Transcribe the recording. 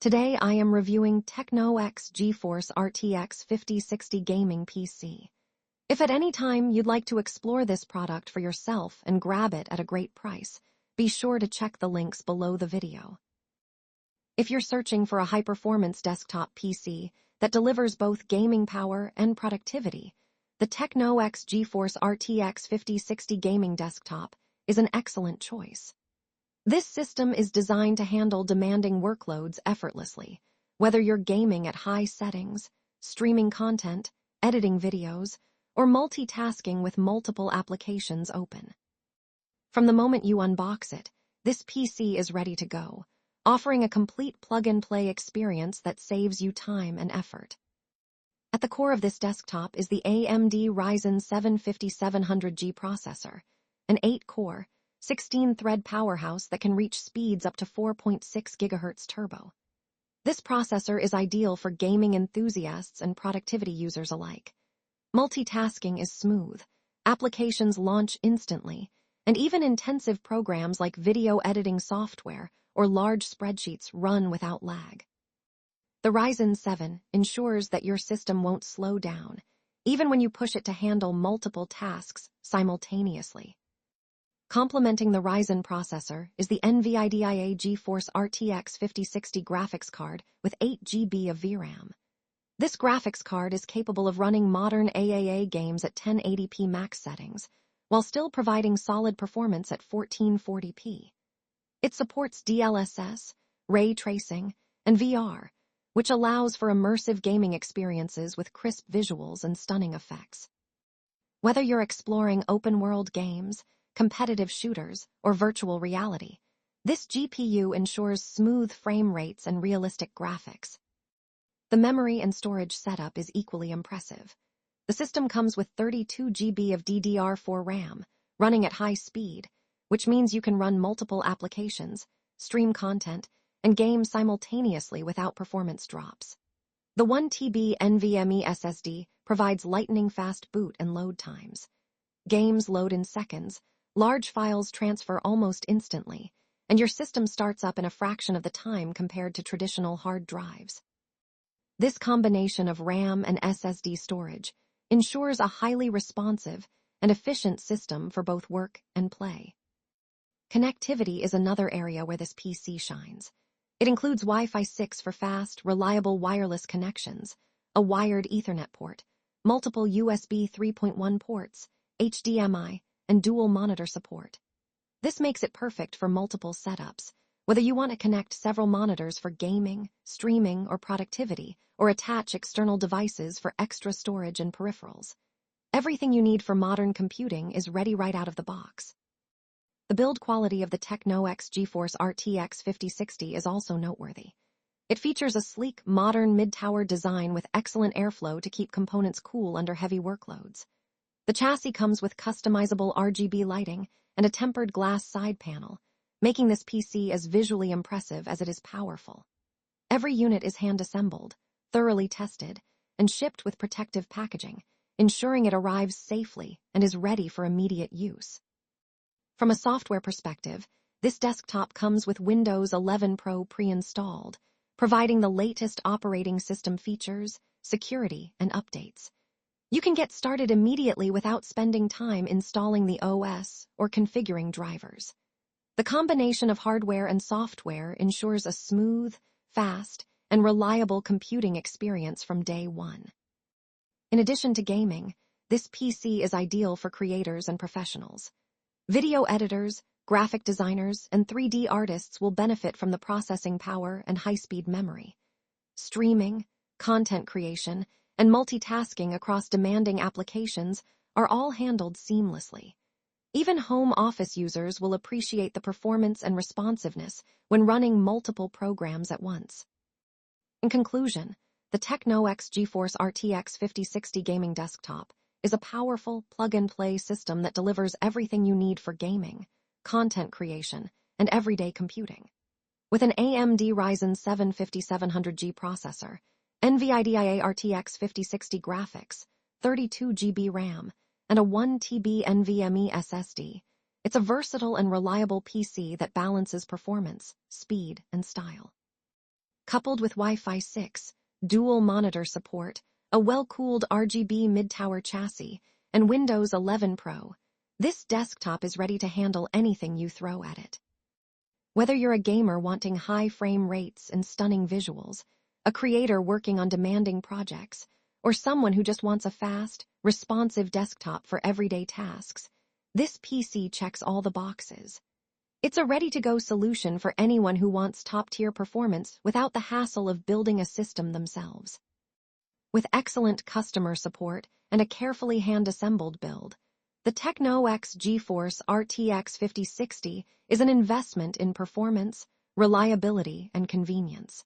Today I am reviewing TechKnowX Gforce RTX 5060 gaming PC. If at any time you'd like to explore this product for yourself and grab it at a great price, be sure to check the links below the video. If you're searching for a high-performance desktop PC that delivers both gaming power and productivity, the TechKnowX Gforce RTX 5060 gaming desktop is an excellent choice. This system is designed to handle demanding workloads effortlessly, whether you're gaming at high settings, streaming content, editing videos, or multitasking with multiple applications open. From the moment you unbox it, this PC is ready to go, offering a complete plug-and-play experience that saves you time and effort. At the core of this desktop is the AMD Ryzen 7 5700G processor, an 8-core, 16-thread powerhouse that can reach speeds up to 4.6 GHz turbo. This processor is ideal for gaming enthusiasts and productivity users alike. Multitasking is smooth, applications launch instantly, and even intensive programs like video editing software or large spreadsheets run without lag. The Ryzen 7 ensures that your system won't slow down, even when you push it to handle multiple tasks simultaneously. Complementing the Ryzen processor is the NVIDIA GeForce RTX 5060 graphics card with 8 GB of VRAM. This graphics card is capable of running modern AAA games at 1080p max settings, while still providing solid performance at 1440p. It supports DLSS, ray tracing, and VR, which allows for immersive gaming experiences with crisp visuals and stunning effects. Whether you're exploring open-world games, competitive shooters, or virtual reality, this GPU ensures smooth frame rates and realistic graphics. The memory and storage setup is equally impressive. The system comes with 32 GB of DDR4 RAM, running at high speed, which means you can run multiple applications, stream content, and game simultaneously without performance drops. The 1TB NVMe SSD provides lightning-fast boot and load times. Games load in seconds, large files transfer almost instantly, and your system starts up in a fraction of the time compared to traditional hard drives. This combination of RAM and SSD storage ensures a highly responsive and efficient system for both work and play. Connectivity is another area where this PC shines. It includes Wi-Fi 6 for fast, reliable wireless connections, a wired Ethernet port, multiple USB 3.1 ports, HDMI, and dual monitor support. This makes it perfect for multiple setups, whether you want to connect several monitors for gaming, streaming, or productivity, or attach external devices for extra storage and peripherals. Everything you need for modern computing is ready right out of the box. The build quality of the TechKnowX Gforce RTX 5060 is also noteworthy. It features a sleek, modern mid-tower design with excellent airflow to keep components cool under heavy workloads. The chassis comes with customizable RGB lighting and a tempered glass side panel, making this PC as visually impressive as it is powerful. Every unit is hand-assembled, thoroughly tested, and shipped with protective packaging, ensuring it arrives safely and is ready for immediate use. From a software perspective, this desktop comes with Windows 11 Pro pre-installed, providing the latest operating system features, security, and updates. You can get started immediately without spending time installing the OS or configuring drivers. The combination of hardware and software ensures a smooth, fast, and reliable computing experience from day one. In addition to gaming, this PC is ideal for creators and professionals. Video editors, graphic designers, and 3D artists will benefit from the processing power and high-speed memory. Streaming, content creation, and multitasking across demanding applications are all handled seamlessly. Even home office users will appreciate the performance and responsiveness when running multiple programs at once. In conclusion, the TechKnowX Gforce RTX 5060 gaming desktop is a powerful plug-and-play system that delivers everything you need for gaming, content creation, and everyday computing. With an AMD Ryzen 7 5700G processor, NVIDIA RTX 5060 graphics, 32 GB RAM, and a 1TB NVMe SSD, it's a versatile and reliable PC that balances performance, speed, and style. coupled with Wi-Fi 6, dual monitor support, a well-cooled RGB mid-tower chassis, and Windows 11 Pro, this desktop is ready to handle anything you throw at it. Whether you're a gamer wanting high frame rates and stunning visuals, a creator working on demanding projects, or someone who just wants a fast, responsive desktop for everyday tasks, this PC checks all the boxes. It's a ready-to-go solution for anyone who wants top-tier performance without the hassle of building a system themselves. With excellent customer support and a carefully hand-assembled build, the TechKnowX Gforce RTX 5060 is an investment in performance, reliability, and convenience.